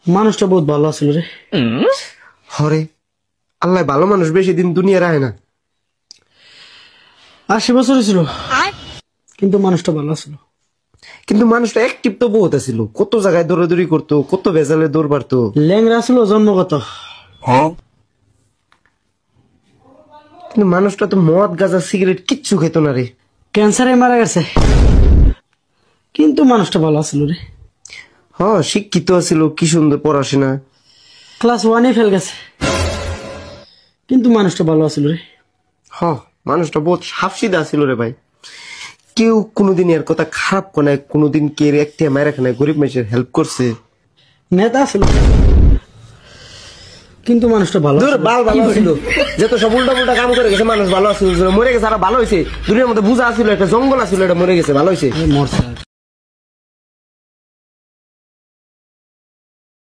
মানুষটা বহুত ভালো আছিল রে। হরে আল্লাহ ভালো মানুষ বেশি দিন দুনিয়া রায় না। 80 বছর ছিল, কিন্তু মানুষটা ভালো ছিল। কিন্তু মানুষটা অ্যাক্টিভ তো বহুত ছিল, কত জায়গায় দৌড়াদৌড়ি করতো, কত ভেজালে দৌড় পারতো। ল্যাংরা ছিল জন্মগত। কিন্তু মানুষটা তো মদ গাঁজা সিগারেট কিচ্ছু খেত না রে। ক্যান্সারে মারা গেছে, কিন্তু মানুষটা ভালো ছিল রে। শিক্ষিত ছিল, কি সুন্দর পড়াশোনা। ক্লাস 1-এ ফেল গেছে, কিন্তু মানুষটা ভালো ছিল রে। মানুষটা বহুত সাফসিদা ছিল রে ভাই। কেউ কোনোদিন এর কথা খারাপ করে নাই, কোনোদিন কে একটা মায়ের এখানে গরিব মানুষের হেল্প করছে। নেতা ছিল, কিন্তু মানুষটা ভালো ছিল। যত সব উল্টা পুল্টা কাম করে গেছে, মানুষ ভালো আছিল, মরে গেছে আর ভালো হয়েছে। দুনিয়ার মধ্যে বুঝা ছিল, একটা জঙ্গল আছিল, এটা মরে গেছে, ভালো হয়েছে। মরছে।